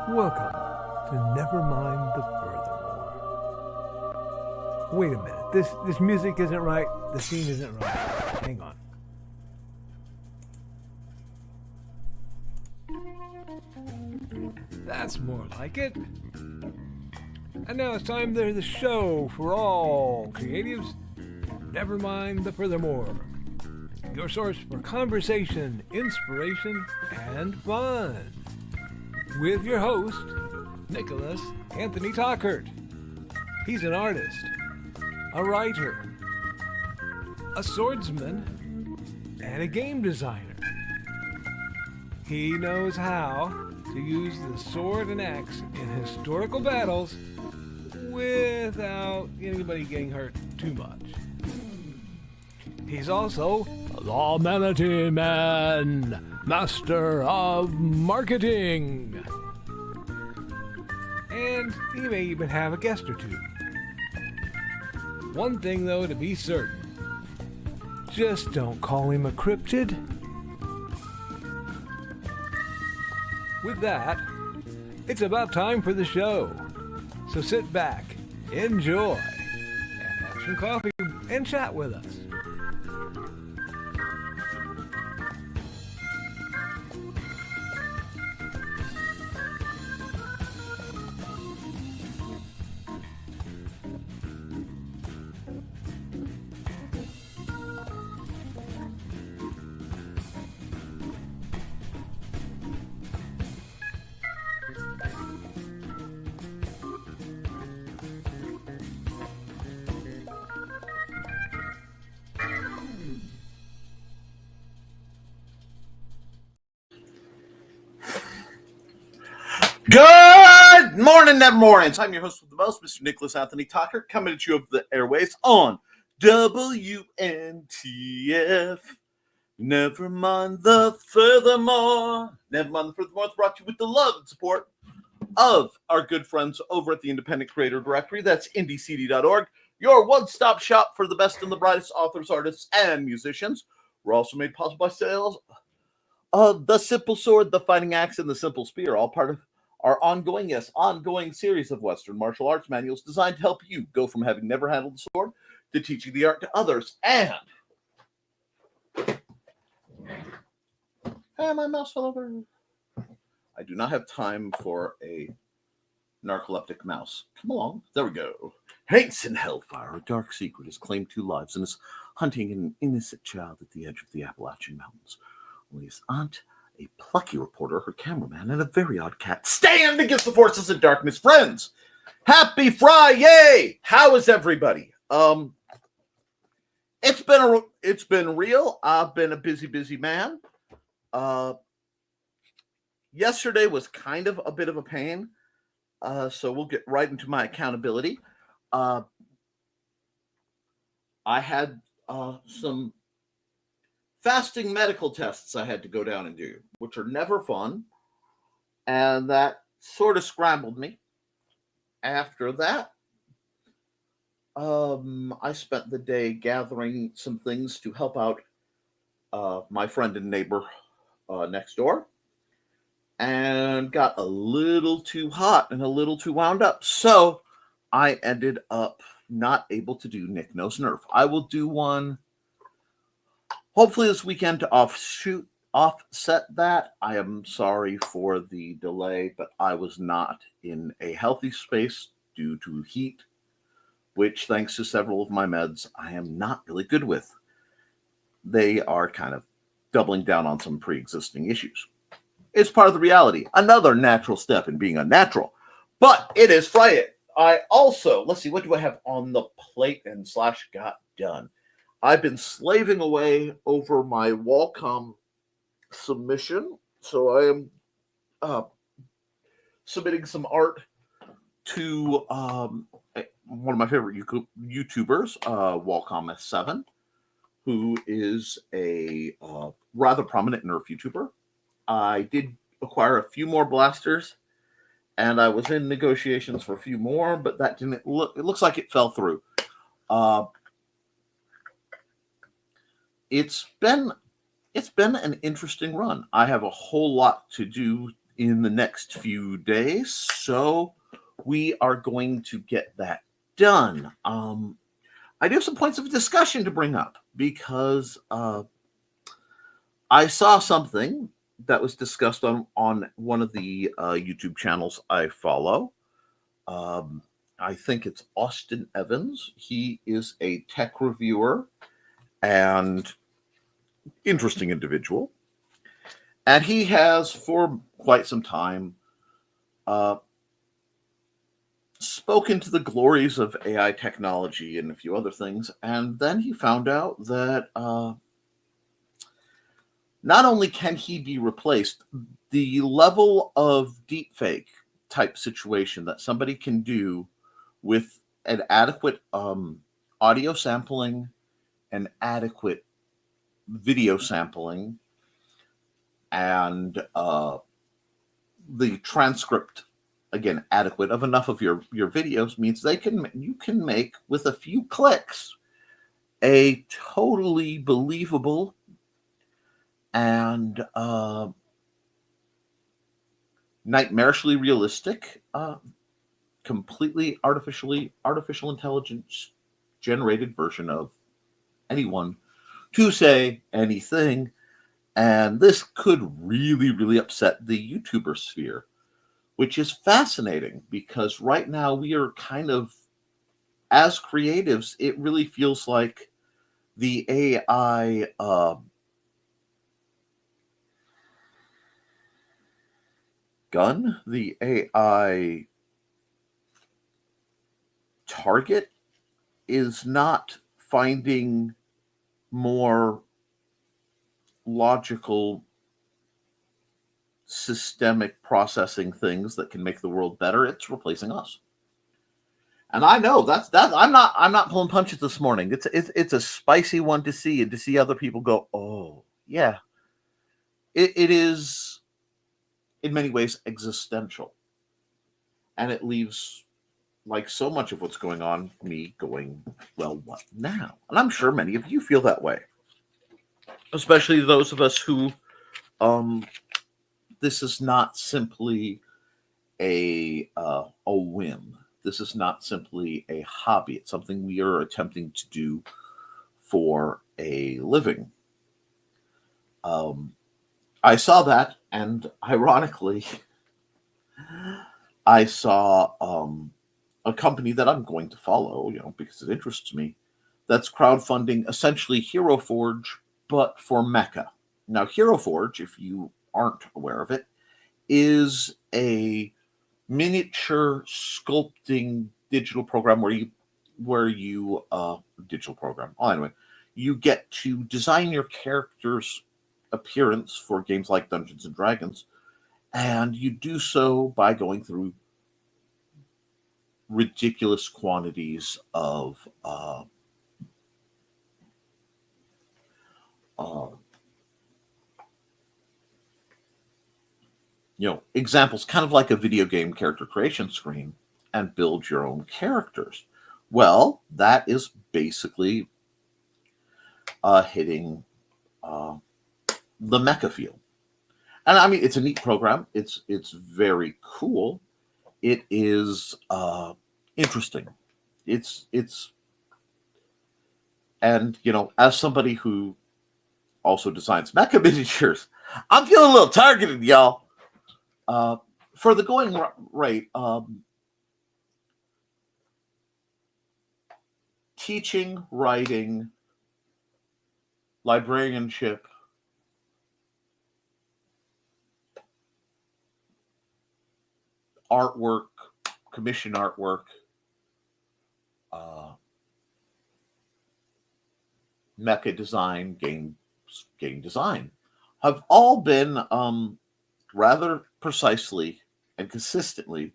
Welcome to Nevermind the Furthermore. Wait a minute, this music isn't right, the scene isn't right. Hang on. That's more like it. And now it's time for the show for all creatives. Nevermind the Furthermore. Your source for conversation, inspiration, and fun. With your host, Nicholas Anthony Tockert. He's an artist, a writer, a swordsman, and a game designer. He knows how to use the sword and axe in historical battles without anybody getting hurt too much. He's also the Manatee Man, master of marketing. And he may even have a guest or two. One thing, though, to be certain. Just don't call him a cryptid. With that, it's about time for the show. So sit back, enjoy, and have some coffee and chat with us. Good morning, Nevermornings. I'm your host with the most, Mr. Nicholas Anthony Tockert, coming at you over the airways on WNTF. Never mind the furthermore. Never mind the furthermore is brought to you with the love and support of our good friends over at the Independent Creator Directory. That's indiecd.org, your one-stop shop for the best and the brightest authors, artists, and musicians. We're also made possible by sales of the Simple Sword, the Fighting Axe, and the Simple Spear, all part of our ongoing series of Western martial arts manuals designed to help you go from having never handled the sword to teaching the art to others. And my mouse fell over. I do not have time for a narcoleptic mouse. Come along. There we go. Hates in Hellfire, a dark secret has claimed 2 lives and is hunting an innocent child at the edge of the Appalachian Mountains. Only his aunt, a plucky reporter, her cameraman, and a very odd cat stand against the forces of darkness. Friends, happy Friday! How is everybody? It's been real. I've been a busy man. Yesterday was kind of a bit of a pain, so we'll get right into my accountability. I had some fasting medical tests I had to go down and do, which are never fun, and that sort of scrambled me. After that, I spent the day gathering some things to help out my friend and neighbor next door, and got a little too hot and a little too wound up, so I ended up not able to do Nick Knows Nerf. I will do one hopefully this weekend to offset that. I am sorry for the delay, but I was not in a healthy space due to heat, which, thanks to several of my meds, I am not really good with. They are kind of doubling down on some pre-existing issues. It's part of the reality. Another natural step in being unnatural. But it is Friday. I also, let's see, what do I have on the plate and / got done? I've been slaving away over my Wacom submission, so I am submitting some art to one of my favorite YouTubers, Wacom S7, who is a rather prominent Nerf YouTuber. I did acquire a few more blasters, and I was in negotiations for a few more, but that didn't look. It looks like it fell through. It's been an interesting run. I have a whole lot to do in the next few days. So we are going to get that done. I do have some points of discussion to bring up because I saw something that was discussed on one of the YouTube channels I follow. Um, I think it's Austin Evans. He is a tech reviewer and interesting individual. And he has, for quite some time, uh, spoken to the glories of AI technology and a few other things. And then he found out that not only can he be replaced, the level of deepfake type situation that somebody can do with an adequate audio sampling and adequate video sampling and the transcript again adequate of enough of your videos means you can make with a few clicks a totally believable and nightmarishly realistic completely artificial intelligence generated version of anyone to say anything. And this could really upset the YouTuber sphere, which is fascinating because right now we are kind of, as creatives, it really feels like the AI gun, the AI target is not finding more logical systemic processing things that can make the world better. It's replacing us. And I know that's that. I'm not pulling punches this morning. It's a spicy one to see and to see other people go, oh yeah. It is in many ways existential, and it leaves, like so much of what's going on, me going, well, what now? And I'm sure many of you feel that way, especially those of us who this is not simply a whim. This is not simply a hobby. It's something we are attempting to do for a living. I saw that, and ironically, I saw a company that I'm going to follow, because it interests me, that's crowdfunding essentially Hero Forge, but for mecha. Now, Hero Forge, if you aren't aware of it, is a miniature sculpting digital program where you digital program. Oh, anyway, you get to design your character's appearance for games like Dungeons and Dragons, and you do so by going through ridiculous quantities of uh, examples, kind of like a video game character creation screen, and build your own characters. Well, that is basically hitting the mecha field. And I mean, it's a neat program. It's very cool. It is interesting. It's and as somebody who also designs mecha miniatures, I'm feeling a little targeted, y'all. For the going rate, teaching, writing, librarianship, artwork, commission artwork, mecha design, game design, have all been rather precisely and consistently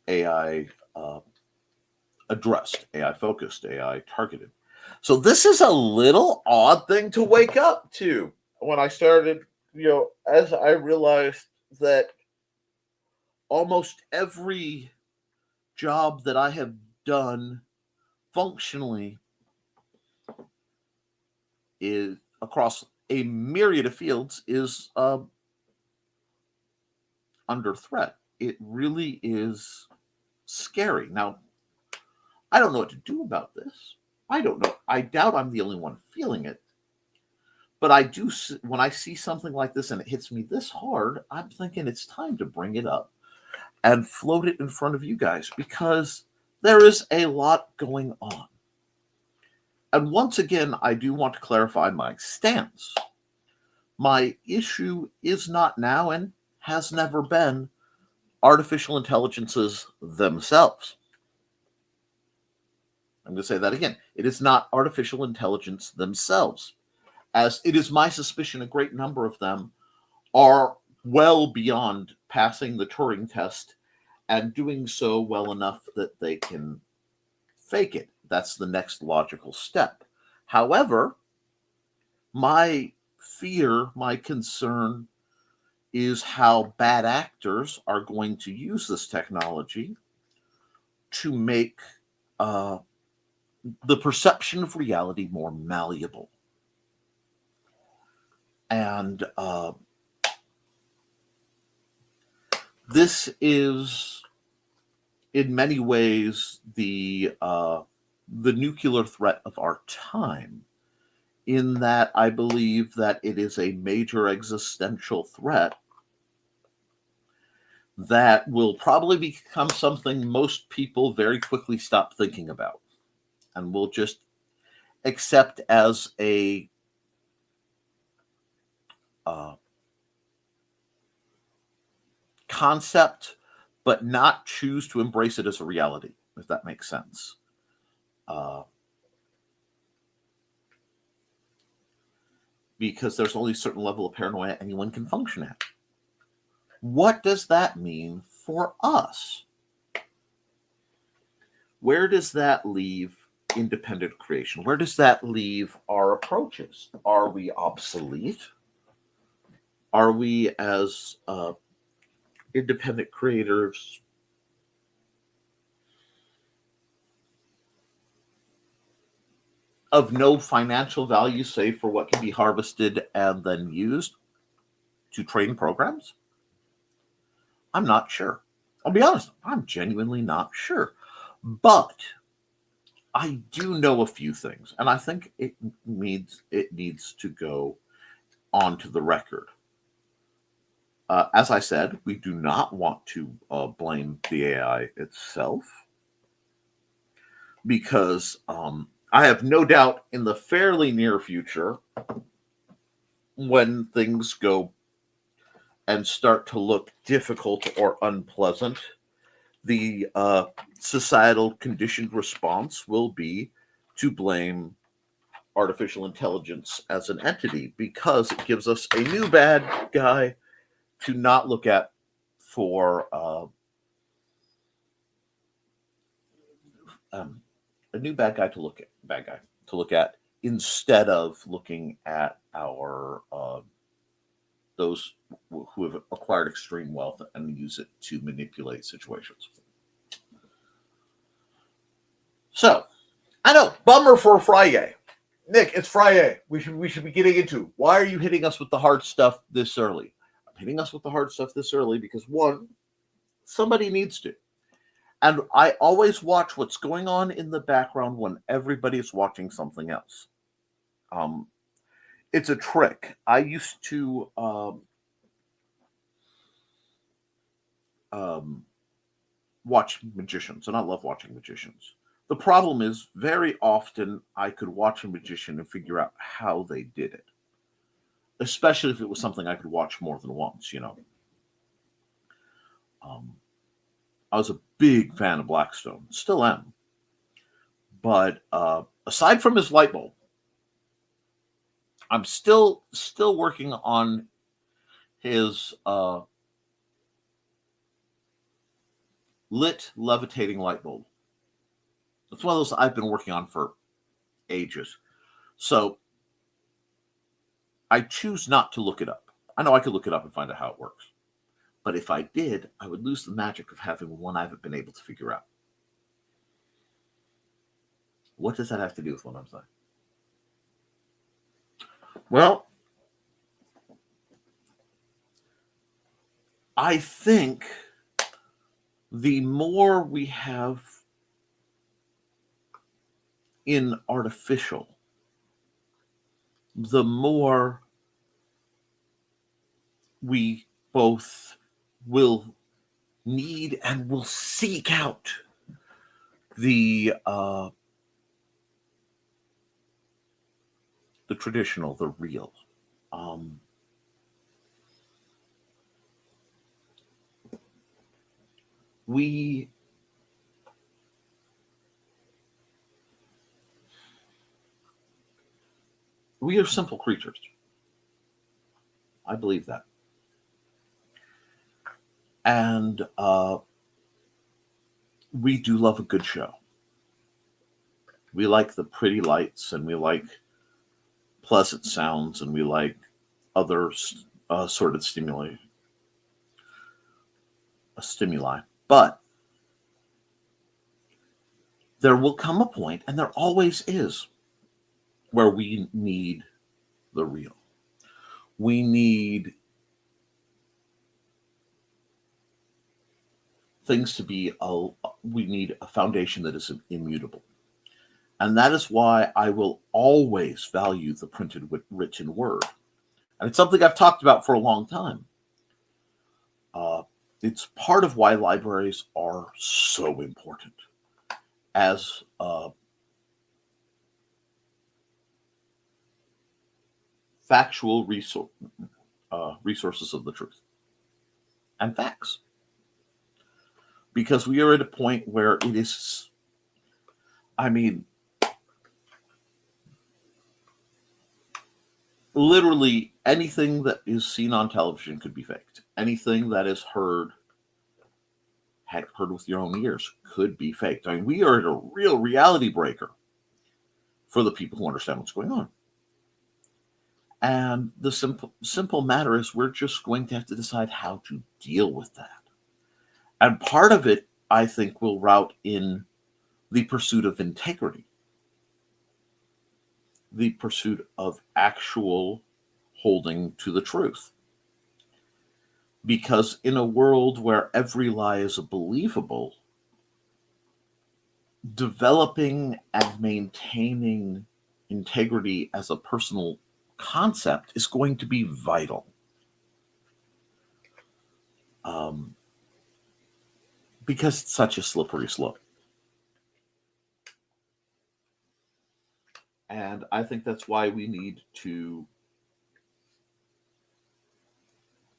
AI addressed, AI focused, AI targeted. So this is a little odd thing to wake up to when I started, as I realized that almost every job that I have done functionally is across a myriad of fields is under threat. It really is scary. Now, I don't know what to do about this. I don't know. I doubt I'm the only one feeling it. But I do, when I see something like this and it hits me this hard, I'm thinking it's time to bring it up and float it in front of you guys because there is a lot going on. And once again, I do want to clarify my stance. My issue is not now and has never been artificial intelligences themselves. I'm going to say that again. It is not artificial intelligence themselves, as it is my suspicion a great number of them are well beyond passing the Turing test and doing so well enough that they can fake it. That's the next logical step. However, my fear, my concern is how bad actors are going to use this technology to make the perception of reality more malleable. And this is, in many ways, the nuclear threat of our time, in that I believe that it is a major existential threat that will probably become something most people very quickly stop thinking about and will just accept as a concept, but not choose to embrace it as a reality, if that makes sense. Because there's only a certain level of paranoia anyone can function at. What does that mean for us? Where does that leave independent creation? Where does that leave our approaches? Are we obsolete? Are we, as independent creators, of no financial value save for what can be harvested and then used to train programs? I'm not sure. I'll be honest, I'm genuinely not sure. But I do know a few things, and I think it needs to go onto the record. As I said, we do not want to blame the AI itself, because I have no doubt in the fairly near future, when things go and start to look difficult or unpleasant, the societal conditioned response will be to blame artificial intelligence as an entity, because it gives us a new bad guy to not look at for a new bad guy to look at instead of looking at our those who have acquired extreme wealth and use it to manipulate situations. So, I know, bummer for Friday. Nick, it's Friday. We should be getting into. Why are you hitting us with the hard stuff this early? I'm hitting us with the hard stuff this early because, one, somebody needs to. And I always watch what's going on in the background when everybody's watching something else. It's a trick. I used to watch magicians, and I love watching magicians. The problem is, very often I could watch a magician and figure out how they did it, especially if it was something I could watch more than once, I was a big fan of Blackstone, still am. But aside from his light bulb, I'm still working on his lit levitating light bulb. It's one of those I've been working on for ages. So I choose not to look it up. I know I could look it up and find out how it works. But if I did, I would lose the magic of having one I haven't been able to figure out. What does that have to do with what I'm saying? Well, I think the more we have in artificial, the more we both will need and will seek out the traditional, the real. Um, we we are simple creatures. I believe that, and we do love a good show. We like the pretty lights, and we like pleasant sounds, and we like other sort of stimuli. But there will come a point, and there always is, where we need the real. We need things to be we need a foundation that is immutable. And that is why I will always value the printed written word. And it's something I've talked about for a long time. It's part of why libraries are so important as factual resources of the truth and facts. Because we are at a point where it is, I mean, literally anything that is seen on television could be faked. Anything that is heard with your own ears could be faked. I mean, we are at a real reality breaker for the people who understand what's going on. And the simple matter is we're just going to have to decide how to deal with that. And part of it, I think, will route in the pursuit of integrity, the pursuit of actual holding to the truth. Because in a world where every lie is believable, developing and maintaining integrity as a personal concept is going to be vital. Because it's such a slippery slope. And I think that's why we need to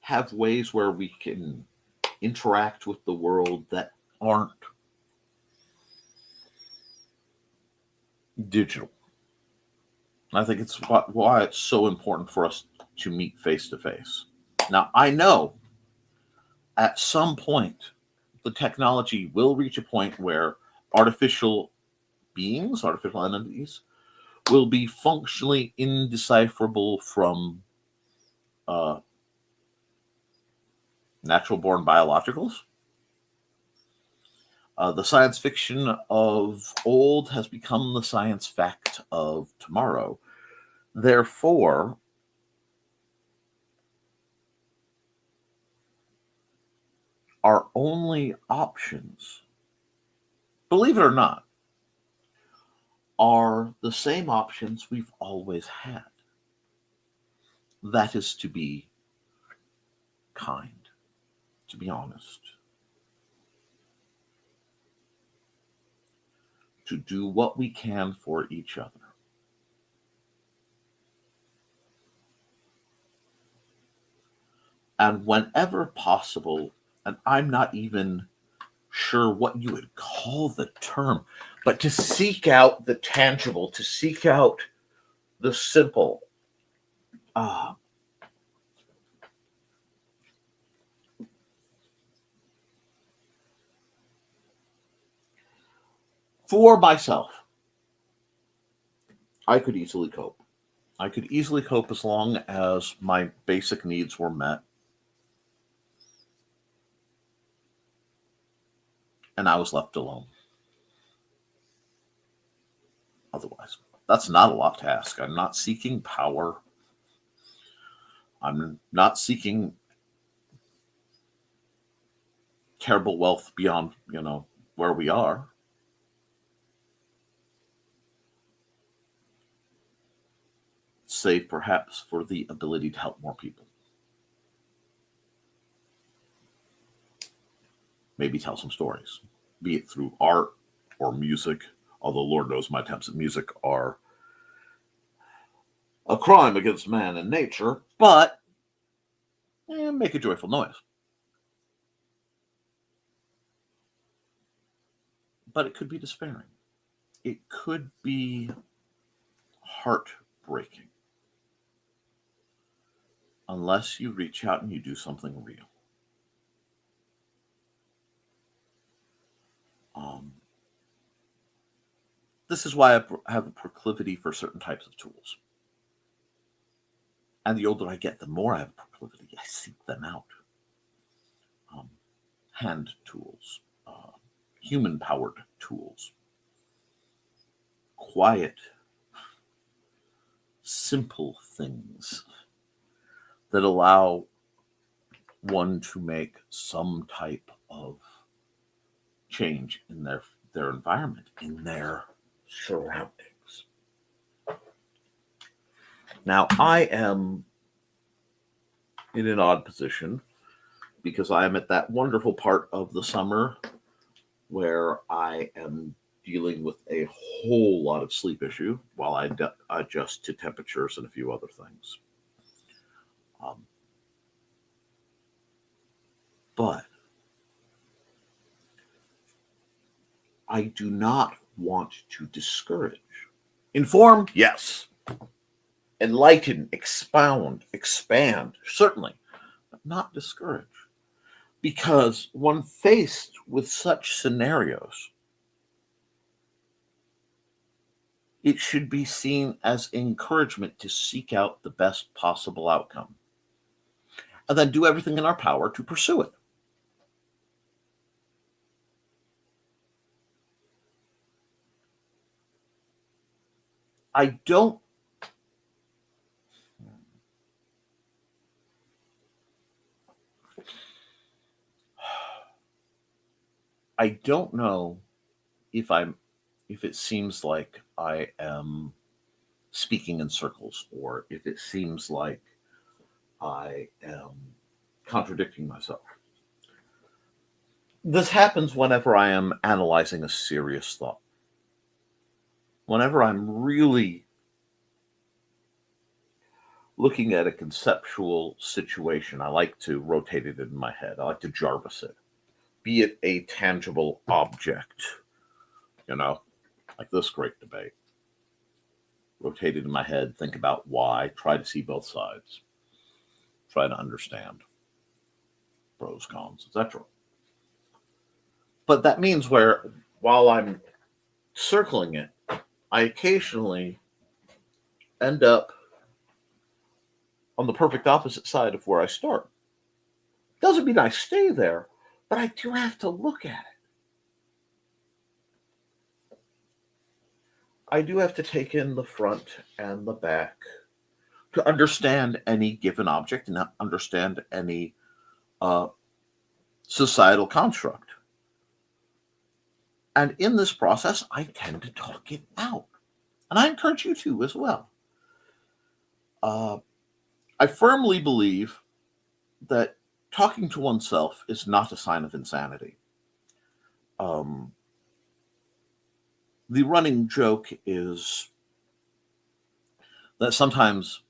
have ways where we can interact with the world that aren't digital. I think it's why it's so important for us to meet face to face. Now, I know at some point the technology will reach a point where artificial beings, artificial entities, will be functionally indecipherable from natural-born biologicals. The science fiction of old has become the science fact of tomorrow. Therefore, our only options, believe it or not, are the same options we've always had. That is to be kind, to be honest, to do what we can for each other. And whenever possible, and I'm not even sure what you would call the term, but to seek out the tangible, to seek out the simple. For myself, I could easily cope. I could easily cope as long as my basic needs were met. And I was left alone. Otherwise, that's not a lot to ask. I'm not seeking power. I'm not seeking terrible wealth beyond, where we are. Save perhaps for the ability to help more people. Maybe tell some stories, be it through art or music, although Lord knows my attempts at music are a crime against man and nature, but make a joyful noise. But it could be despairing. It could be heartbreaking unless you reach out and you do something real. This is why I have a proclivity for certain types of tools. And the older I get, the more I have a proclivity. I seek them out. Hand tools, human-powered tools, quiet, simple things that allow one to make some type of change in their environment, in their surroundings. Now, I am in an odd position because I am at that wonderful part of the summer where I am dealing with a whole lot of sleep issue while I adjust to temperatures and a few other things. But I do not want to discourage. Inform, yes. Enlighten, expound, expand, certainly, but not discourage. Because when faced with such scenarios, it should be seen as encouragement to seek out the best possible outcome and then do everything in our power to pursue it. I don't know if it seems like I am speaking in circles or if it seems like I am contradicting myself. This happens whenever I am analyzing a serious thought. Whenever I'm really looking at a conceptual situation, I like to rotate it in my head. I like to Jarvis it. Be it a tangible object, like this great debate. Rotate it in my head, think about why, try to see both sides, try to understand pros, cons, etc. But that means while I'm circling it, I occasionally end up on the perfect opposite side of where I start. Doesn't mean I stay there, but I do have to look at it. I do have to take in the front and the back to understand any given object and understand any societal construct. And in this process, I tend to talk it out. And I encourage you to as well. I firmly believe that talking to oneself is not a sign of insanity. The running joke is that sometimes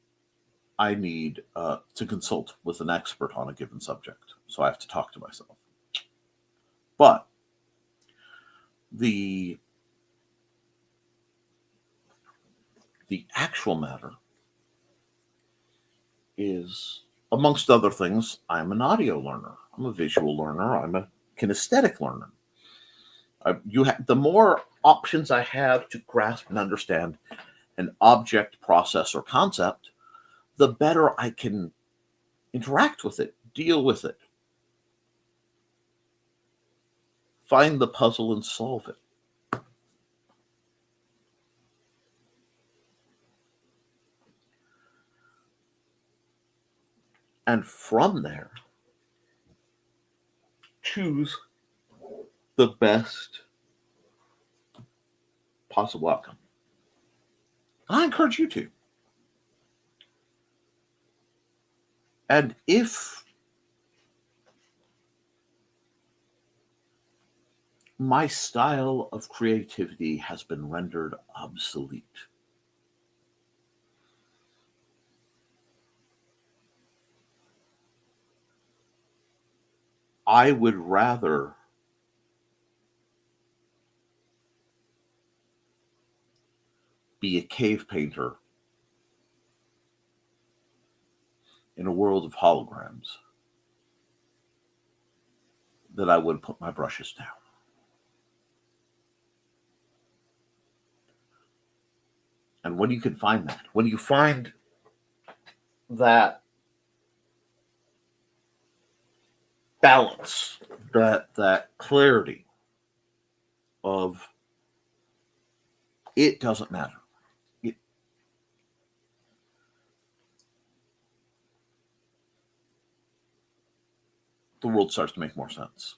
I need to consult with an expert on a given subject, so I have to talk to myself. But the actual matter is, amongst other things, I'm an audio learner. I'm a visual learner. I'm a kinesthetic learner. The more options I have to grasp and understand an object, process, or concept, the better I can interact with it, deal with it, find the puzzle and solve it. And from there, choose the best possible outcome. I encourage you to. And if my style of creativity has been rendered obsolete, I would rather be a cave painter in a world of holograms than I would put my brushes down. And when you can find that, when you find that balance, that clarity of it doesn't matter. The world starts to make more sense.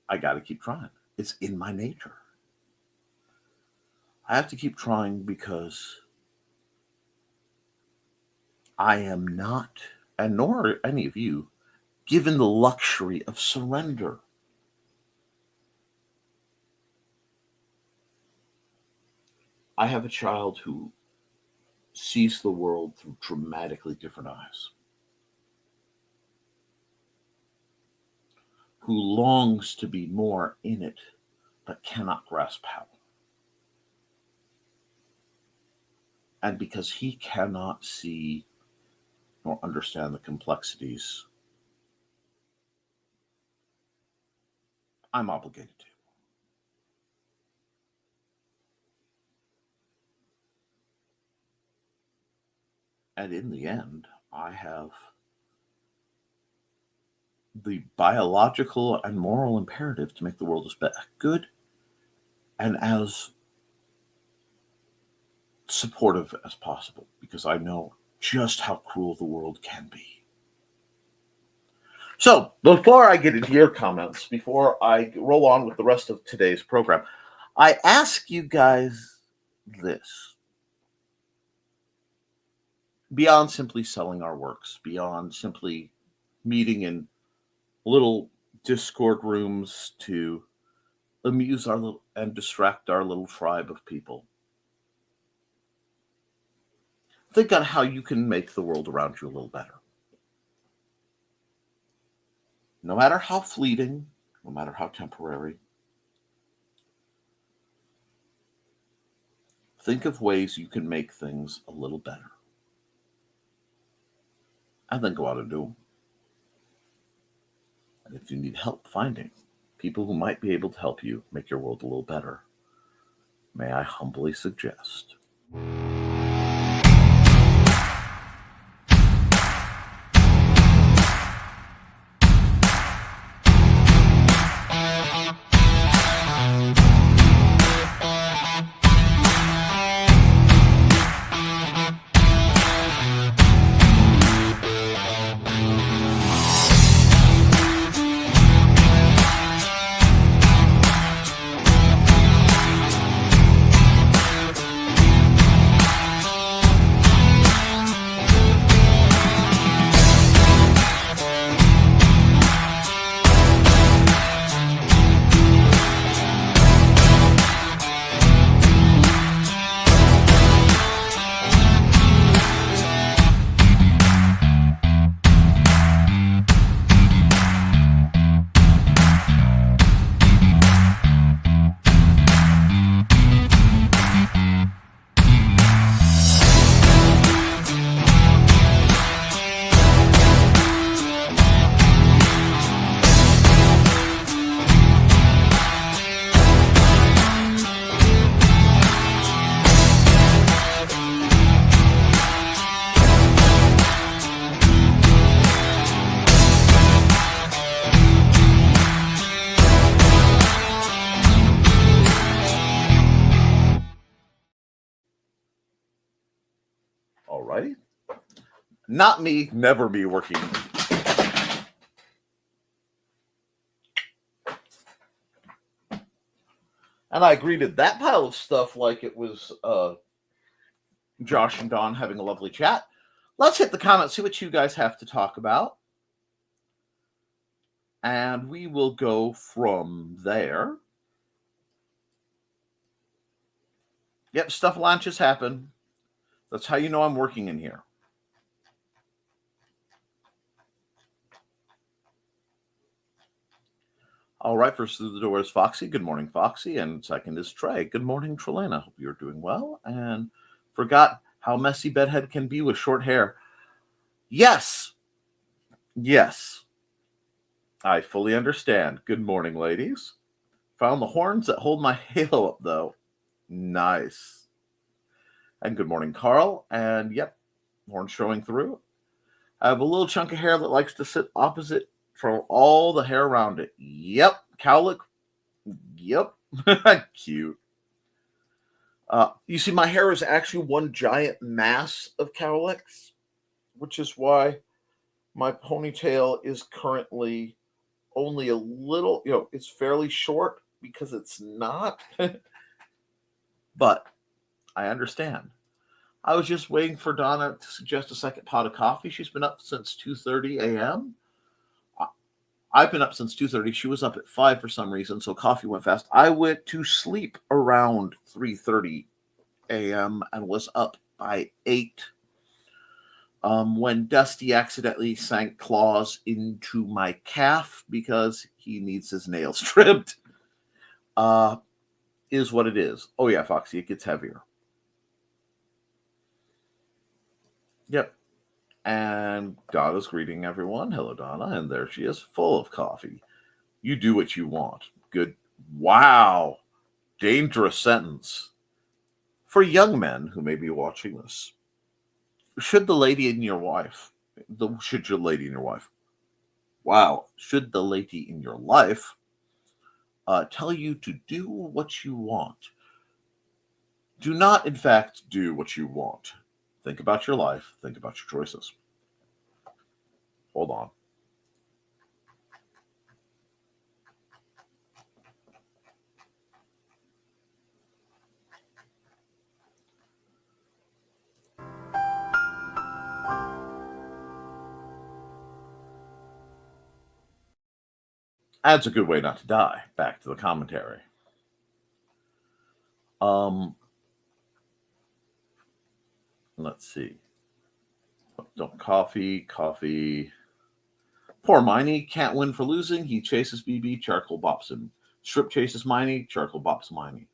I got to keep trying. It's in my nature. I have to keep trying because I am not, and nor are any of you, given the luxury of surrender. I have a child who sees the world through dramatically different eyes, who longs to be more in it, but cannot grasp how. And because he cannot see nor understand the complexities, I'm obligated to. And in the end, I have the biological and moral imperative to make the world as good and as supportive as possible, because I know just how cruel the world can be. So, before I get into your comments, before I roll on with the rest of today's program, I ask you guys this. Beyond simply selling our works, beyond simply meeting in little Discord rooms to amuse our little and distract our little tribe of people, think on how you can make the world around you a little better. No matter how fleeting, no matter how temporary, think of ways you can make things a little better. And then go out and do them. And if you need help finding people who might be able to help you make your world a little better, may I humbly suggest Not me, never me working. And I greeted that pile of stuff like it was Josh and Don having a lovely chat. Let's hit the comments, see what you guys have to talk about. And we will go from there. Yep, stuff launches happen. That's how you know I'm working in here. All right, first through the door is Foxy. Good morning, Foxy. And second is Trey. Good morning, Trelena. Hope you're doing well. And forgot how messy bedhead can be with short hair. Yes. I fully understand. Good morning, ladies. Found the horns that hold my halo up, though. Nice. And good morning, Carl. And yep, horns showing through. I have a little chunk of hair that likes to sit opposite from all the hair around it. Yep. Cowlick. Yep. Cute. You see, my hair is actually one giant mass of cowlicks, which is why my ponytail is currently only a little, it's fairly short because it's not. But I understand. I was just waiting for Donna to suggest a second pot of coffee. She's been up since 2:30 a.m. I've been up since 2:30. She was up at 5 for some reason, so coffee went fast. I went to sleep around 3:30 a.m. and was up by 8 when Dusty accidentally sank claws into my calf because he needs his nails trimmed. Is what it is. Oh yeah, Foxy, it gets heavier. Yep. And Donna's greeting everyone. Hello, Donna. And there she is, full of coffee. You do what you want. Good. Wow. Dangerous sentence. For young men who may be watching this, should the lady in your life, should the lady in your life tell you to do what you want, do not, in fact, do what you want. Think about your life. Think about your choices. Hold on. That's a good way not to die. Back to the commentary. Let's see. Don't coffee. Poor Miney can't win for losing. He chases BB, charcoal bops him. Strip chases Miney, charcoal bops Miney.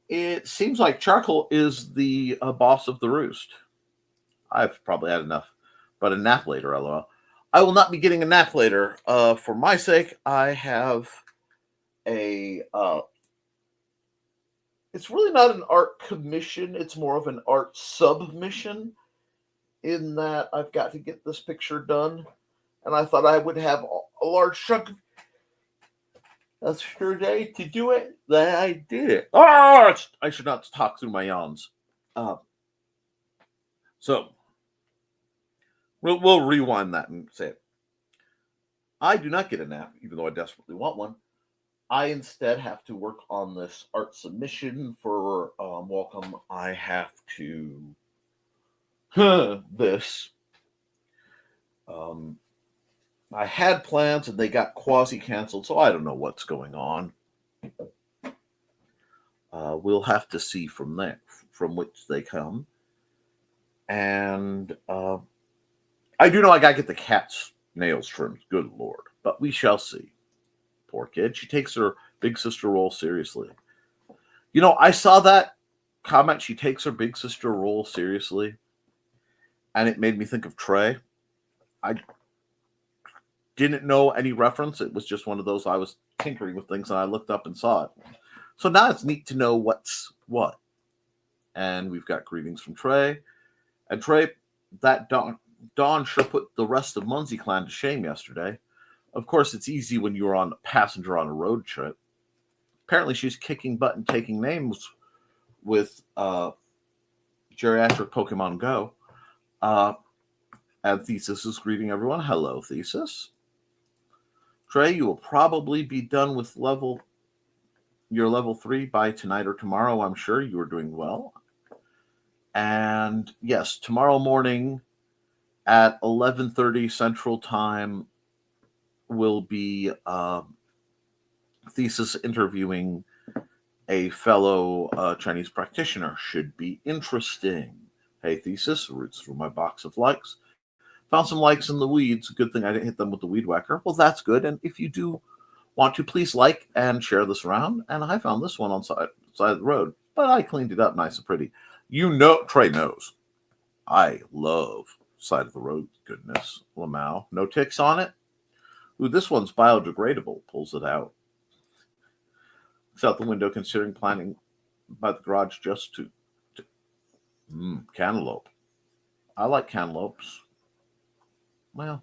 It seems like charcoal is the boss of the roost. I've probably had enough, but a nap later, lol. I will not be getting a nap later. For my sake, I have a. It's really not an art commission. It's more of an art submission. In that I've got to get this picture done, and I thought I would have a large chunk of yesterday to do it. That I did it. Oh, I should not talk through my yawns. So we'll rewind that and say it. I do not get a nap, even though I desperately want one. I instead have to work on this art submission for Welcome. I have to this. I had plans and they got quasi-canceled, so I don't know what's going on. We'll have to see from there, from which they come. And I do know I gotta get the cat's nails trimmed. Good Lord. But we shall see. Poor kid. She takes her big sister role seriously. I saw that comment, she takes her big sister role seriously, and it made me think of Trey. I didn't know any reference. It was just one of those, I was tinkering with things and I looked up and saw it. So now it's neat to know what's what. And we've got greetings from Trey. And Trey, that Dawn sure put the rest of Munsey clan to shame yesterday. Of course, it's easy when you're on a passenger on a road trip. Apparently, she's kicking butt and taking names with geriatric Pokemon Go. And Thesis is greeting everyone. Hello, Thesis. Trey, you will probably be done with your level 3 by tonight or tomorrow. I'm sure you are doing well. And yes, tomorrow morning at 11:30 Central Time will be Thesis interviewing a fellow Chinese practitioner. Should be interesting. Hey, Thesis, roots through my box of likes. Found some likes in the weeds. Good thing I didn't hit them with the weed whacker. Well, that's good. And if you do want to, please like and share this around. And I found this one on side of the road, but I cleaned it up nice and pretty. Trey knows. I love side of the road goodness. Lamau. No ticks on it. Ooh, this one's biodegradable. Pulls it out. Looks out the window considering planning by the garage just to cantaloupe. I like cantaloupes. Well,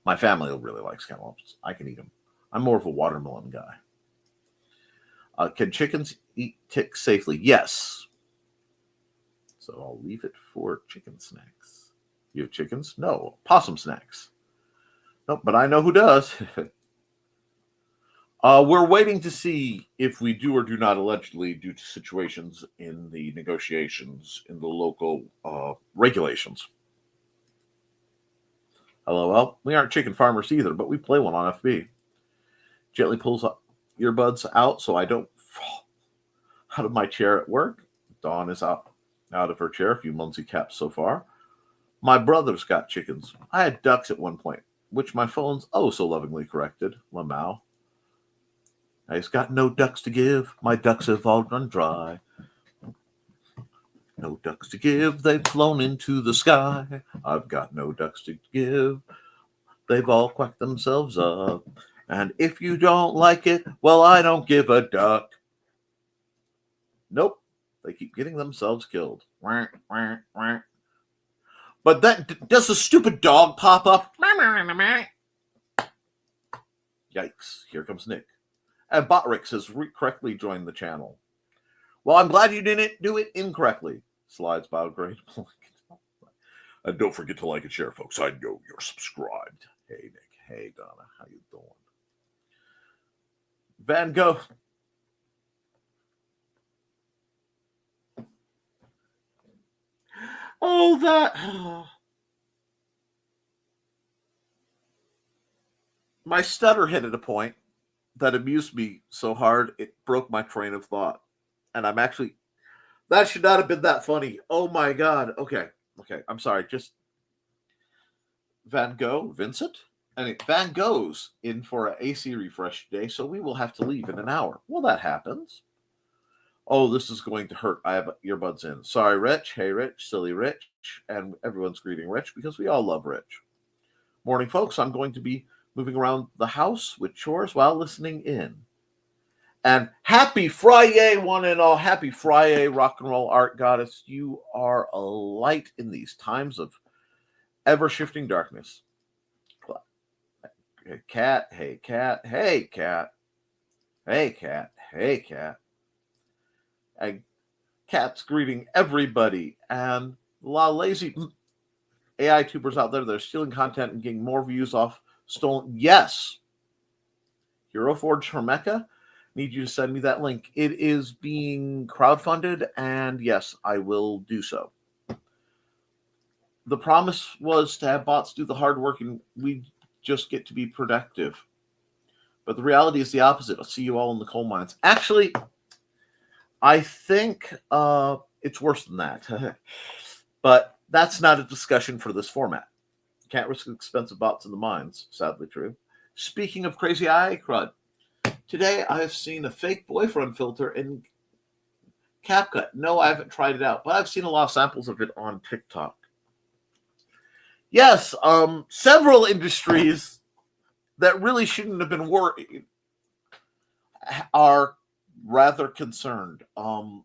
my family really likes cantaloupes. I can eat them. I'm more of a watermelon guy. Can chickens eat ticks safely? Yes. So I'll leave it for chicken snacks. You have chickens? No. Possum snacks. Nope, but I know who does. We're waiting to see if we do or do not allegedly, due to situations in the negotiations in the local regulations. LOL. We aren't chicken farmers either, but we play one on FB. Gently pulls earbuds out so I don't fall out of my chair at work. Dawn is out of her chair. A few Munsey caps so far. My brother's got chickens. I had ducks at one point, which my phone's so lovingly corrected. Lamau. I've got no ducks to give. My ducks have all run dry. No ducks to give. They've flown into the sky. I've got no ducks to give. They've all quacked themselves up. And if you don't like it, well, I don't give a duck. Nope. They keep getting themselves killed. But that does the stupid dog pop up? Yikes. Here comes Nick. And Botrix has correctly joined the channel. Well, I'm glad you didn't do it incorrectly. Slides biodegradable. And don't forget to like and share, folks. I know you're subscribed. Hey, Nick. Hey, Donna. How you doing? Van Gogh. Oh, that. My stutter hit at a point that amused me so hard it broke my train of thought. And I'm actually. That should not have been that funny. Oh, my God. Okay. I'm sorry. Just. Van Gogh, Vincent? Van Gogh's in for an AC refresh today, so we will have to leave in an hour. Well, that happens. Oh, this is going to hurt. I have earbuds in. Sorry, Rich. Hey, Rich. Silly Rich. And everyone's greeting Rich because we all love Rich. Morning, folks. I'm going to be moving around the house with chores while listening in. And happy Friday, one and all. Happy Friday, rock and roll art goddess. You are a light in these times of ever-shifting darkness. Hey, cat. Hey, cat. Hey, cat. Hey, cat. Hey, cat. And Cat's greeting everybody. And a lot of lazy AI tubers out there that are stealing content and getting more views off stolen. Yes. Hero Forge Hermeca. Need you to send me that link. It is being crowdfunded, and yes, I will do so. The promise was to have bots do the hard work, and we just get to be productive. But the reality is the opposite. I'll see you all in the coal mines. Actually, I think it's worse than that. But that's not a discussion for this format. Can't risk expensive bots in the mines. Sadly true. Speaking of crazy AI crud, today I have seen a fake boyfriend filter in CapCut. No, I haven't tried it out, but I've seen a lot of samples of it on TikTok. Yes, several industries that really shouldn't have been worried are rather concerned. One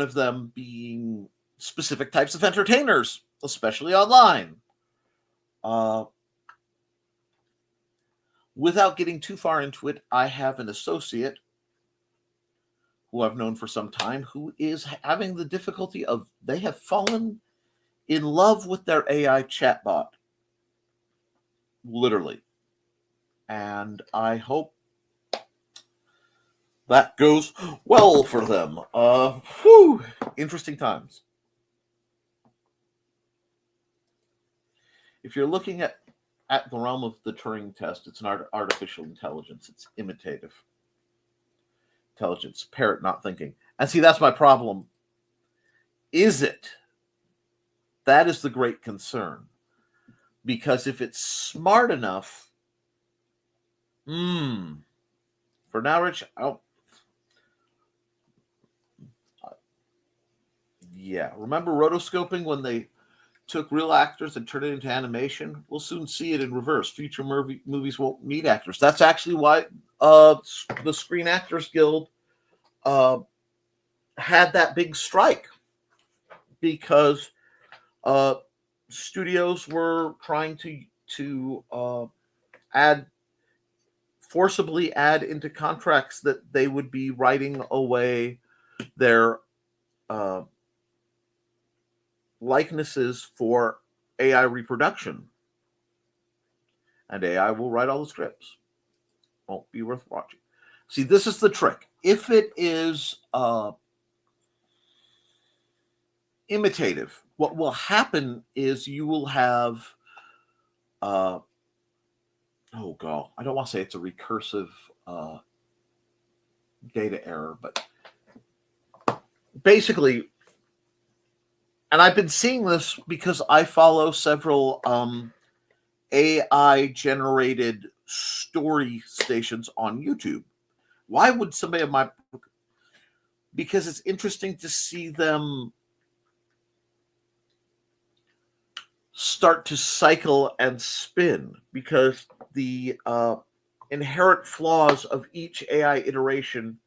of them being specific types of entertainers, especially online. Without getting too far into it, I have an associate who I've known for some time who is having the difficulty of they have fallen in love with their AI chatbot, literally. And I hope that goes well for them. Interesting times. If you're looking at the realm of the Turing test, it's an artificial intelligence. It's imitative intelligence, parrot not thinking. And see, that's my problem. Is it? That is the great concern. Because if it's smart enough, for now, Rich, remember rotoscoping when they took real actors and turned it into animation? We'll soon see it in reverse. Future movies won't need actors. That's actually why the Screen Actors Guild had that big strike, because studios were trying to forcibly add into contracts that they would be writing away their likenesses for AI reproduction. And AI will write all the scripts. Won't be worth watching. See, this is the trick. If it is imitative, what will happen is you will have I don't want to say it's a recursive data error, but basically, and I've been seeing this because I follow several AI generated story stations on YouTube. Why would somebody of my... Because it's interesting to see them start to cycle and spin, because the inherent flaws of each AI iteration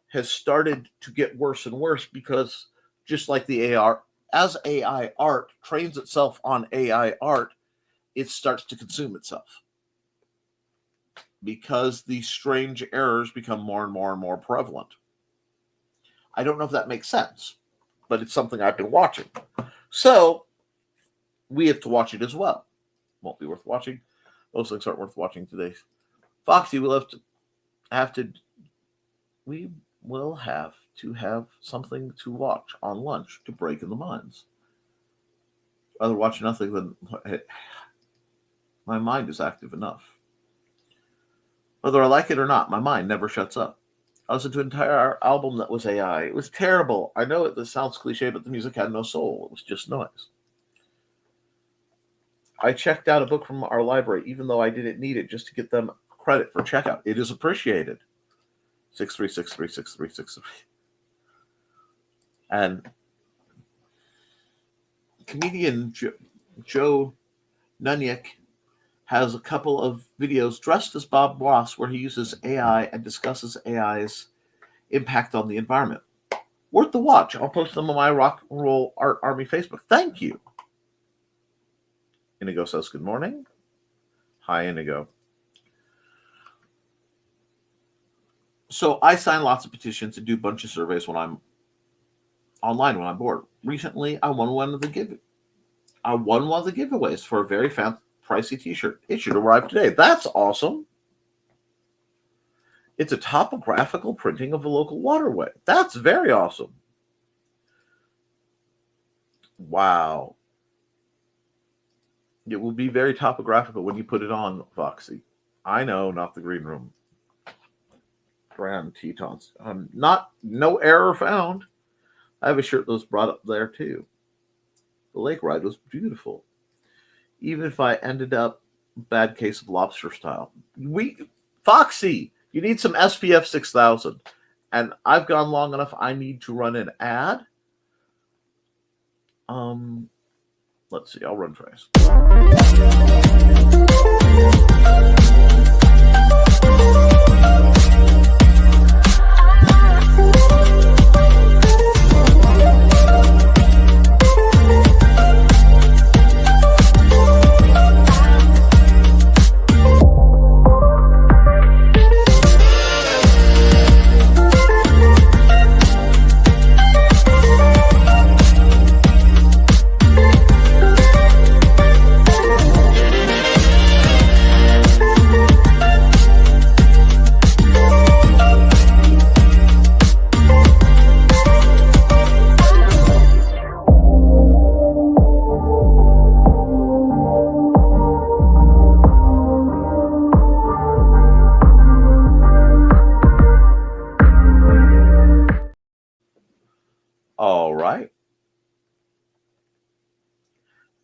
has started to get worse and worse, because just like the AR, as AI art trains itself on AI art, it starts to consume itself, because these strange errors become more and more and more prevalent. I don't know if that makes sense, but it's something I've been watching. So we have to watch it as well. Won't be worth watching. Those things aren't worth watching today. Foxy will we will have to have something to watch on lunch to break in the minds. Rather watch nothing than my mind is active enough. Whether I like it or not, my mind never shuts up. I listened to an entire album that was AI. It was terrible. I know this sounds cliche, but the music had no soul. It was just noise. I checked out a book from our library, even though I didn't need it, just to get them credit for checkout. It is appreciated. 63636363. And comedian Joe Nunyak has a couple of videos dressed as Bob Ross where he uses AI and discusses AI's impact on the environment. Worth the watch. I'll post them on my Rock and Roll Art Army Facebook. Thank you. Inigo says good morning. Hi, Inigo. So I sign lots of petitions and do a bunch of surveys when I'm online, when I'm bored. Recently, I won one of the giveaways for a very pricey t-shirt. It should arrive today. That's awesome. It's a topographical printing of a local waterway. That's very awesome. Wow. It will be very topographical when you put it on, Foxy. I know, not the green room. Grand Tetons. No error found. I have a shirt that was brought up there too. The lake ride was beautiful. Even if I ended up bad case of lobster style. Foxy, you need some SPF 6000. And I've gone long enough, I need to run an ad. Let's see, I'll run twice.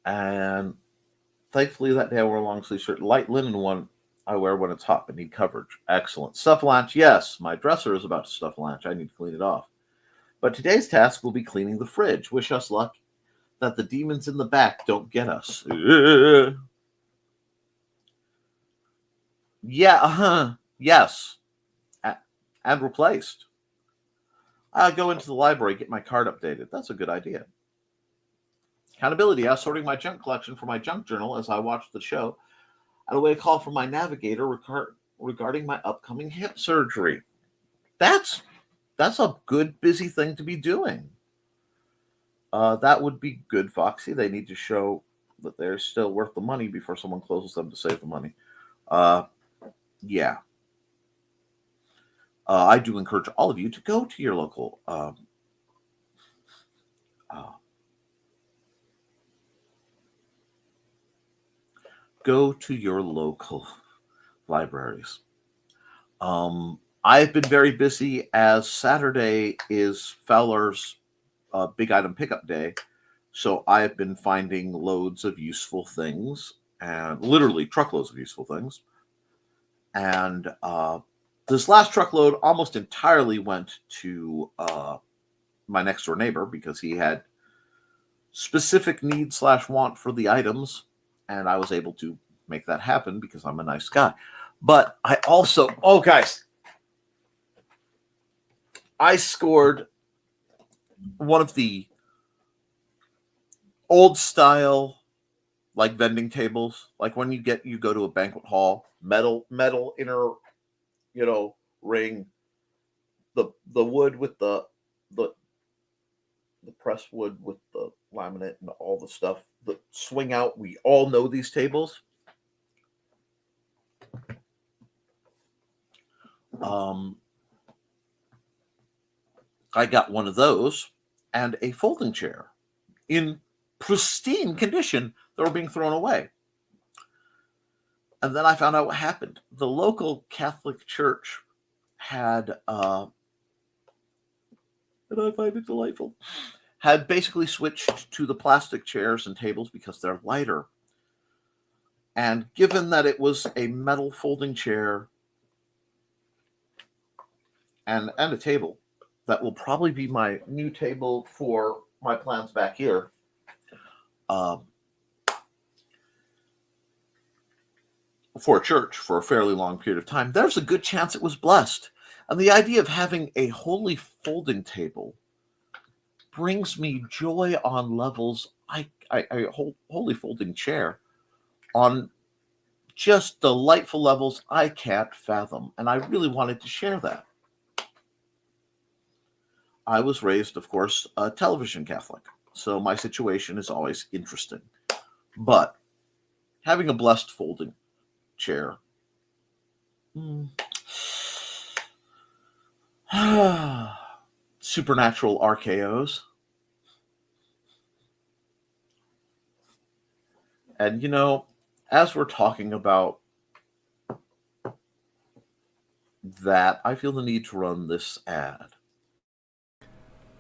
And thankfully that day I wore a long sleeve shirt. Light linen one I wear when it's hot but need coverage. Excellent. Stuff lunch, yes. My dresser is about to stuff lunch. I need to clean it off. But today's task will be cleaning the fridge. Wish us luck that the demons in the back don't get us. Yeah, yes. And replaced. I'll go into the library, get my card updated. That's a good idea. Accountability. I was sorting my junk collection for my junk journal as I watched the show. I await a call from my navigator regarding my upcoming hip surgery. That's a good, busy thing to be doing. That would be good, Foxy. They need to show that they're still worth the money before someone closes them to save the money. Yeah. I do encourage all of you to go to your local libraries. I've been very busy as Saturday is Fowler's big item pickup day. So I've been finding loads of useful things, and literally truckloads of useful things. And this last truckload almost entirely went to my next door neighbor because he had specific need / want for the items, and I was able to make that happen because I'm a nice guy. But I also, guys, I scored one of the old style like vending tables, like when you go to a banquet hall, metal inner, ring, the wood with the pressed wood with the laminate and all the stuff that swing out. We all know these tables. I got one of those and a folding chair in pristine condition that were being thrown away. And then I found out what happened. The local Catholic church had, and I find it delightful, had basically switched to the plastic chairs and tables because they're lighter. And given that it was a metal folding chair and a table, that will probably be my new table for my plans back here. For a church for a fairly long period of time, there's a good chance it was blessed. And the idea of having a holy folding table brings me joy on levels. Holy folding chair on just delightful levels I can't fathom. And I really wanted to share that. I was raised, of course, a television Catholic, so my situation is always interesting. But having a blessed folding chair, supernatural RKOs, and as we're talking about that, I feel the need to run this ad.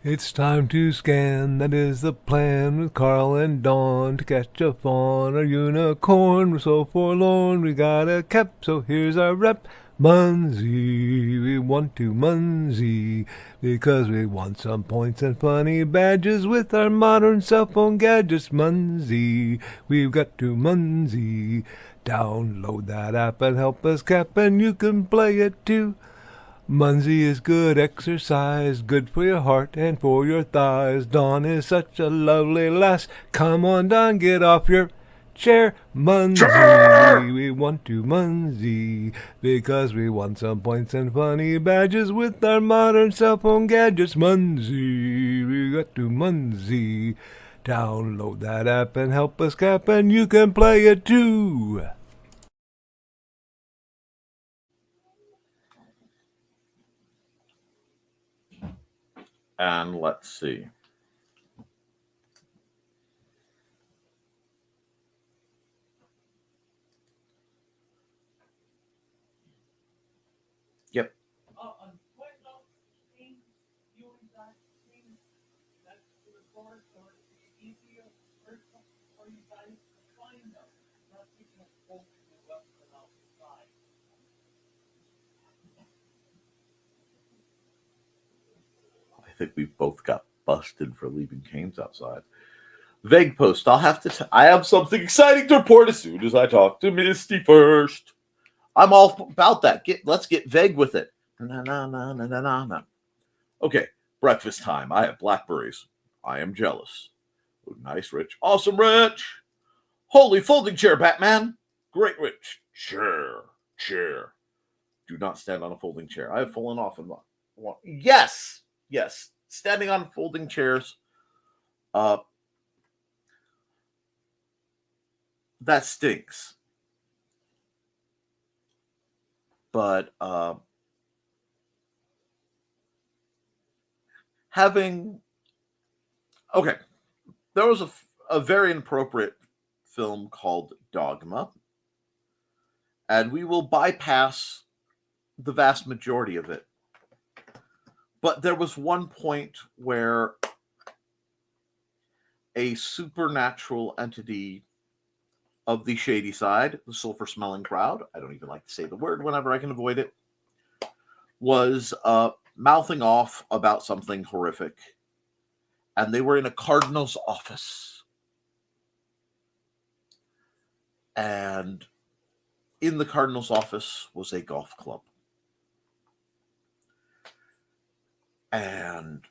It's time to scan, that is the plan, with Carl and Dawn to catch a fawn or unicorn. We're so forlorn, we got a Koepp, so here's our rep. Munsey, we want to Munsey, because we want some points and funny badges with our modern cell phone gadgets. Munsey, we've got to Munsey. Download that app and help us Koepp, and you can play it too. Munsey is good exercise, good for your heart and for your thighs. Dawn is such a lovely lass. Come on, Dawn, get off your chair. Munsey, we want to Munsey, because we want some points and funny badges with our modern cell phone gadgets. Munsey, we got to Munsey. Download that app and help us Koepp, and you can play it too. And let's see. Yep. think we both got busted for leaving canes outside. Vague post. I'll have to. I have something exciting to report as soon as I talk to Misty first. I'm all about that. Let's get vague with it. Na. Okay, breakfast time. I have blackberries. I am jealous. Ooh, nice, Rich. Awesome, Rich. Holy folding chair, Batman. Great, Rich. Chair. Do not stand on a folding chair. I have fallen off and yes. Standing on folding chairs. That stinks. But there was a very inappropriate film called Dogma, and we will bypass the vast majority of it. But there was one point where a supernatural entity of the shady side, the sulfur-smelling crowd, I don't even like to say the word whenever I can avoid it, was mouthing off about something horrific. And they were in a cardinal's office. And in the cardinal's office was a golf club. And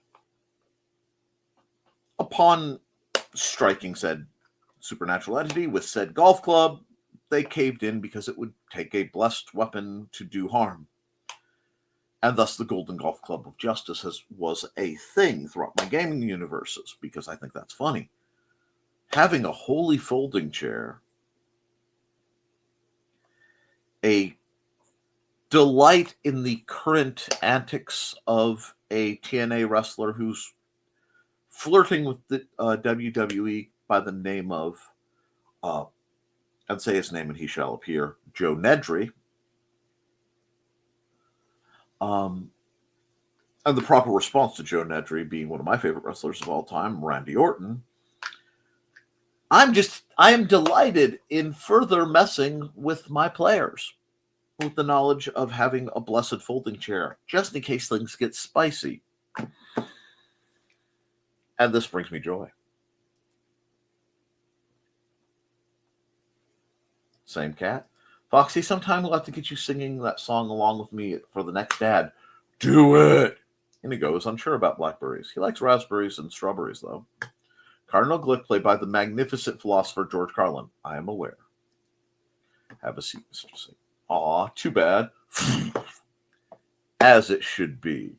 upon striking said supernatural entity with said golf club, they caved in because it would take a blessed weapon to do harm. And thus the Golden Golf Club of Justice was a thing throughout my gaming universes, because I think that's funny. Having a holy folding chair, a delight in the current antics of a TNA wrestler who's flirting with the WWE by the name of, I'd say his name and he shall appear, Joe Nedry. And the proper response to Joe Nedry being one of my favorite wrestlers of all time, Randy Orton. I am delighted in further messing with my players with the knowledge of having a blessed folding chair, just in case things get spicy. And this brings me joy. Same cat. Foxy, sometime we'll have to get you singing that song along with me for the next ad. Do it! And he goes, unsure about blackberries. He likes raspberries and strawberries, though. Cardinal Glick, played by the magnificent philosopher George Carlin. I am aware. Have a seat, Mr. C. Aw, too bad. As it should be.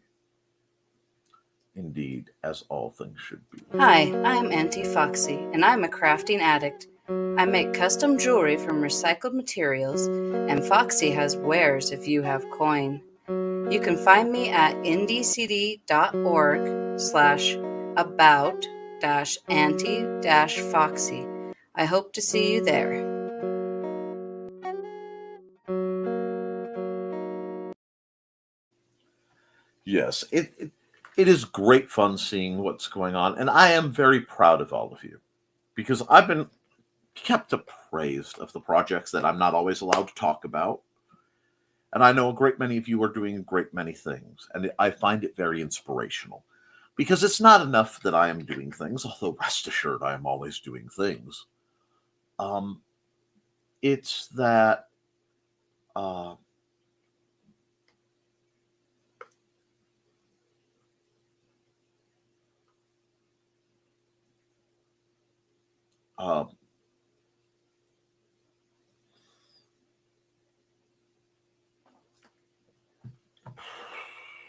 Indeed, as all things should be. Hi, I'm Auntie Foxy, and I'm a crafting addict. I make custom jewelry from recycled materials, and Foxy has wares if you have coin. You can find me at ndcd.org/about-auntie-foxy. I hope to see you there. Yes, it is great fun seeing what's going on, and I am very proud of all of you, because I've been kept appraised of the projects that I'm not always allowed to talk about. And I know a great many of you are doing a great many things, and I find it very inspirational, because it's not enough that I am doing things, although rest assured I am always doing things. It's that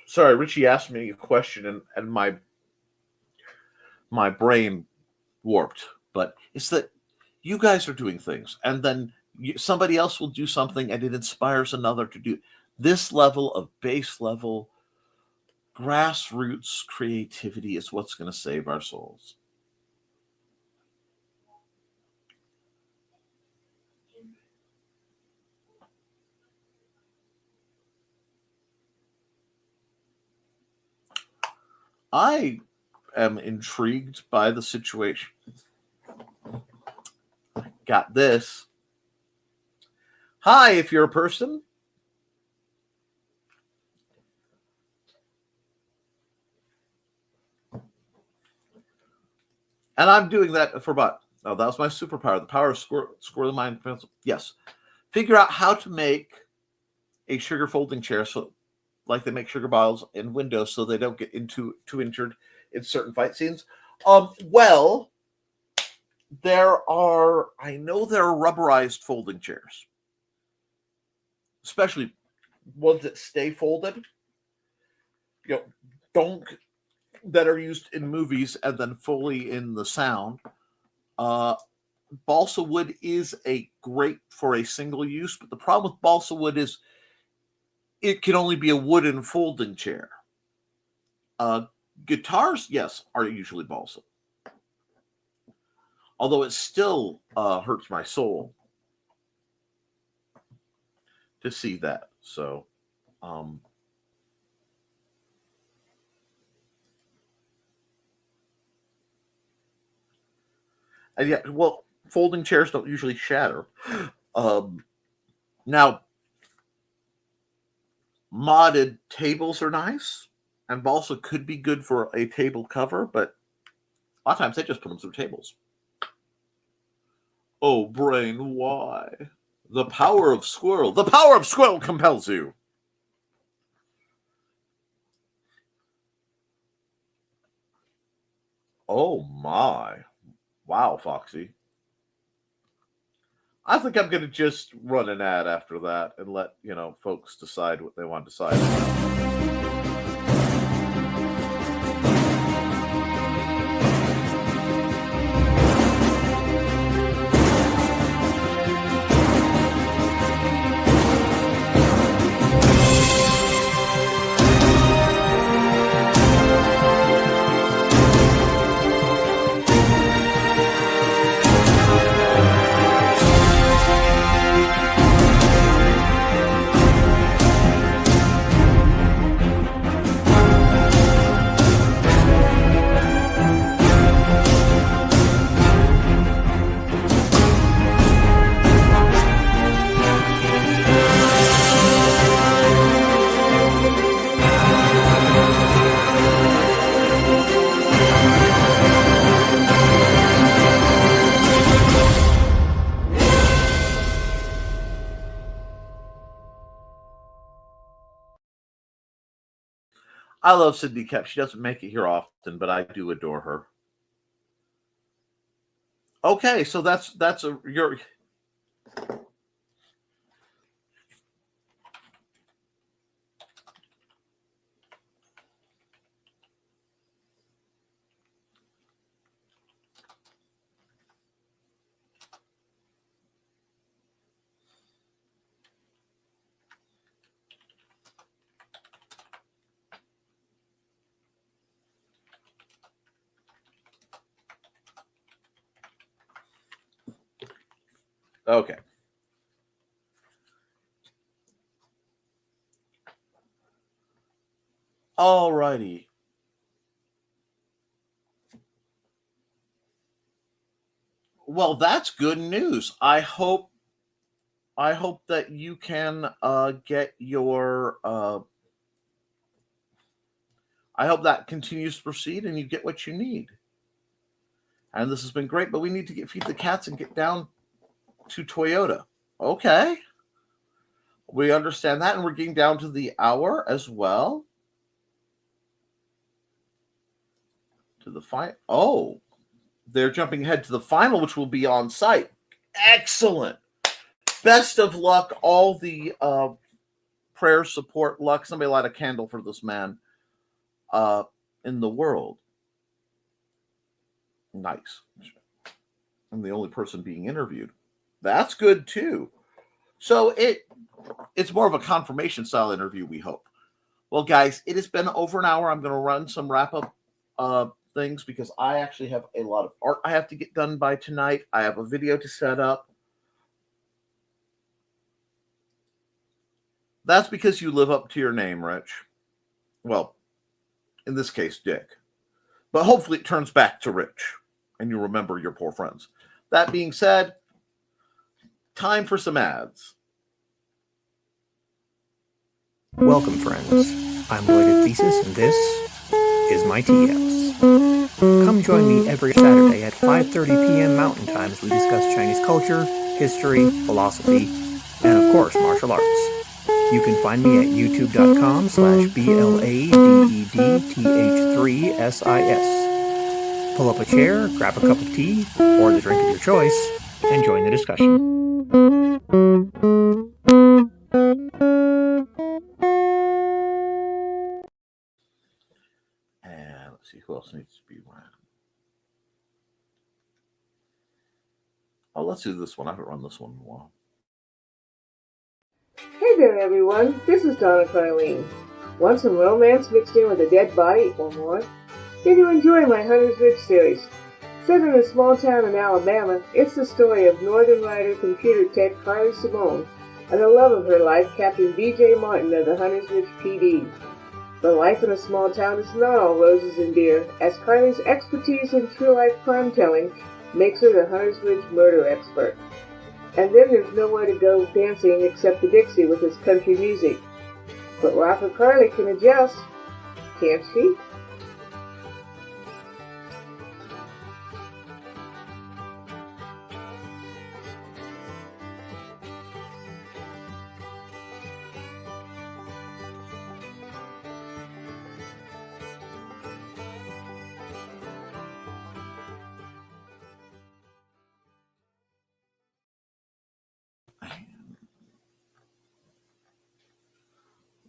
sorry, Richie asked me a question, and my brain warped. But it's that you guys are doing things, and then somebody else will do something, and it inspires another to do. This level of base level grassroots creativity is what's going to save our souls. I am intrigued by the situation. Got this. Hi, if you're a person. And I'm doing that for what? Oh, that was my superpower. The power of squirrel mind pencil. Yes. Figure out how to make a sugar folding chair, so like they make sugar bottles in Windows, so they don't get too injured in certain fight scenes. Well, I know there are rubberized folding chairs, especially ones that stay folded. Don't that are used in movies and then fully in the sound. Balsa wood is great for a single use, but the problem with balsa wood is it can only be a wooden folding chair. Guitars, yes, are usually balsa. Although it still hurts my soul to see that. So, and yeah, well, folding chairs don't usually shatter. Now, modded tables are nice, and balsa could be good for a table cover, but a lot of times they just put them through tables. Oh, brain, why? The power of squirrel. The power of squirrel compels you. Oh, my. Wow, Foxy. I think I'm going to just run an ad after that and let, folks decide what they want to decide. I love Sydney Koepp. She doesn't make it here often, but I do adore her. Okay, so that's your. Okay. All righty. Well, that's good news. I hope that you can get your. I hope that continues to proceed and you get what you need. And this has been great, but we need to feed the cats and get down to Toyota. Okay. We understand that, and we're getting down to the hour as well. To the final. Oh, they're jumping ahead to the final, which will be on site. Excellent. Best of luck. All the prayer, support, luck. Somebody light a candle for this man in the world. Nice. I'm the only person being interviewed. That's good too. So it's more of a confirmation style interview, we hope. Well, guys, it has been over an hour. I'm going to run some wrap up things because I actually have a lot of art I have to get done by tonight. I have a video to set up. That's because you live up to your name, Rich. Well, in this case, Dick. But hopefully it turns back to Rich and you remember your poor friends. That being said, time for some ads. Welcome, friends. I'm Lloyd at Thesis, and this is my tea house. Come join me every Saturday at 5:30 p.m. Mountain Time as we discuss Chinese culture, history, philosophy, and of course, martial arts. You can find me at youtube.com/BLADEDTH3SIS. Pull up a chair, grab a cup of tea, or the drink of your choice, and join the discussion. And let's see who else needs to be around. Oh, let's do this one. I haven't run this one in a while. Hey there, everyone. This is Donna Carlene. Want some romance mixed in with a dead body or more? Did you enjoy my Hunter's Ridge series? Set in a small town in Alabama, it's the story of Northern Rider computer tech Carly Simone and the love of her life, Captain B.J. Martin of the Hunter's Ridge PD. But life in a small town is not all roses and beer, as Carly's expertise in true-life crime-telling makes her the Hunter's Ridge murder expert. And then there's nowhere to go dancing except the Dixie with its country music. But Rocker Carly can adjust, can't she?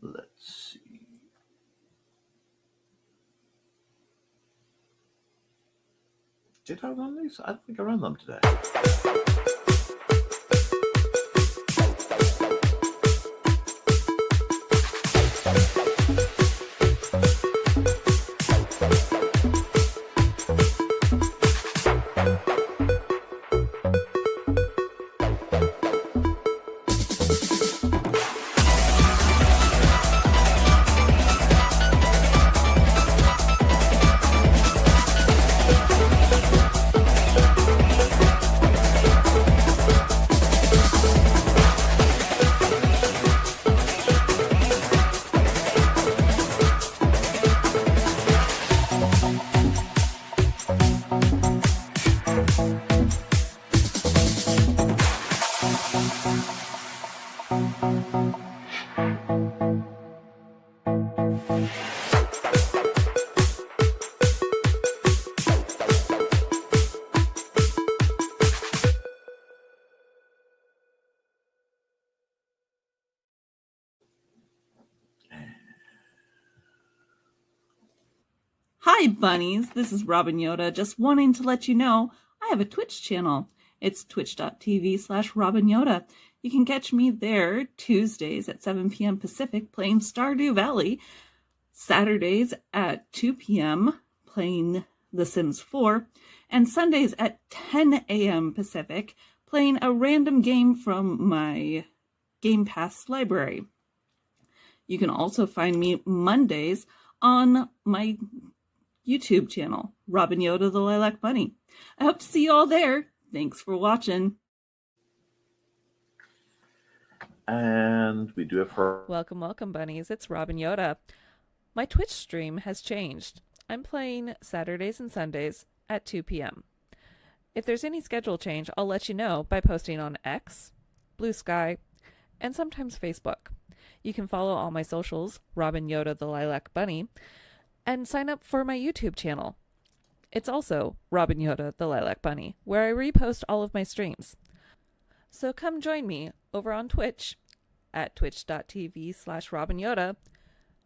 Let's see. Did I run these? I don't think I ran them today. Hi bunnies, this is Robin Yoda, just wanting to let you know I have a Twitch channel. It's twitch.tv/Robin Yoda. You can catch me there Tuesdays at 7 p.m. Pacific playing Stardew Valley, Saturdays at 2 p.m. playing The Sims 4, and Sundays at 10 a.m. Pacific playing a random game from my Game Pass library. You can also find me Mondays on my YouTube channel, Robin Yoda the Lilac Bunny. I hope to see you all there. Thanks for watching. And we do have her. Welcome, bunnies. It's Robin Yoda. My Twitch stream has changed. I'm playing Saturdays and Sundays at 2 p.m. If there's any schedule change, I'll let you know by posting on X, Blue Sky, and sometimes Facebook. You can follow all my socials, Robin Yoda the Lilac Bunny, and sign up for my YouTube channel. It's also Robin Yoda the Lilac Bunny, where I repost all of my streams. So come join me over on Twitch at twitch.tv/Robin Yoda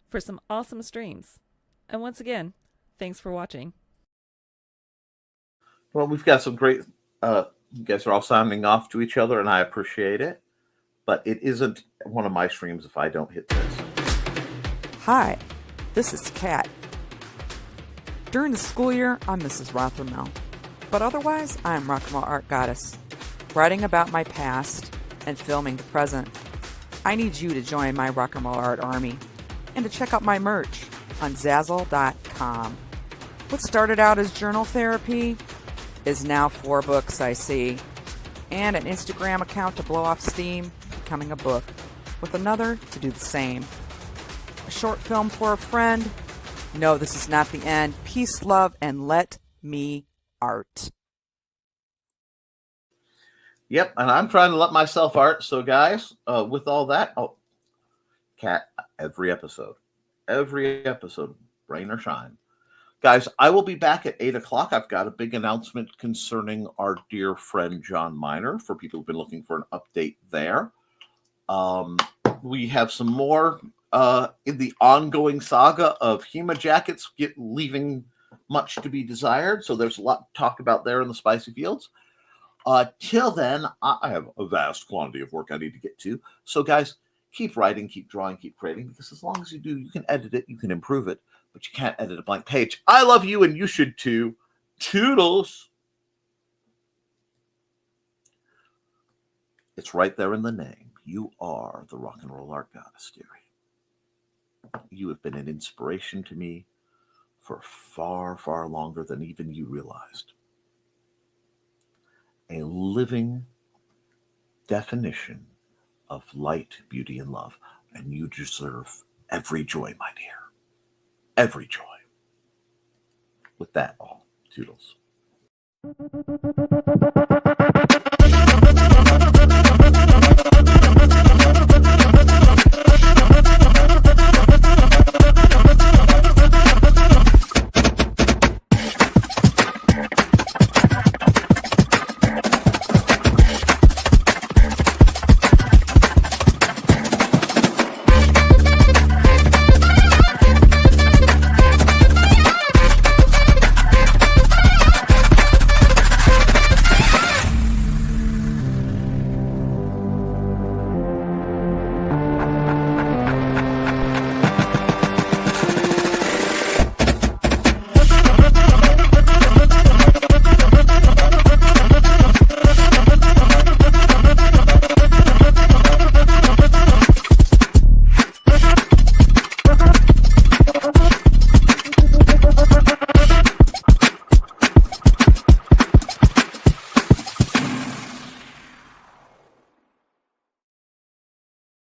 for some awesome streams. And once again, thanks for watching. Well, we've got some great, you guys are all sounding off to each other, and I appreciate it. But it isn't one of my streams if I don't hit this. Hi, this is Kat. During the school year, I'm Mrs. Rothermel. But otherwise, I'm Rock and Roll Art Goddess, writing about my past and filming the present. I need you to join my Rock and Roll Art army and to check out my merch on Zazzle.com. What started out as journal therapy is now 4 books, I see, and an Instagram account to blow off steam, becoming a book, with another to do the same. A short film for a friend, No, this is not the end. Peace, love, and let me art. Yep, and I'm trying to let myself art. So, guys, with all that, Cat, every episode, rain or shine. Guys, I will be back at 8 o'clock. I've got a big announcement concerning our dear friend John Miner for people who've been looking for an update there. We have some more in the ongoing saga of HEMA jackets leaving much to be desired. So there's a lot to talk about there in the spicy fields. Till then, I have a vast quantity of work I need to get to. So, guys, keep writing, keep drawing, keep creating, because as long as you do, you can edit it, you can improve it, but you can't edit a blank page. I love you, and you should too. Toodles. It's right there in the name. You are the rock and roll art goddess, dearie. You have been an inspiration to me for far, far longer than even you realized. A living definition of light, beauty, and love. And you deserve every joy, my dear. Every joy. With that, all. Toodles.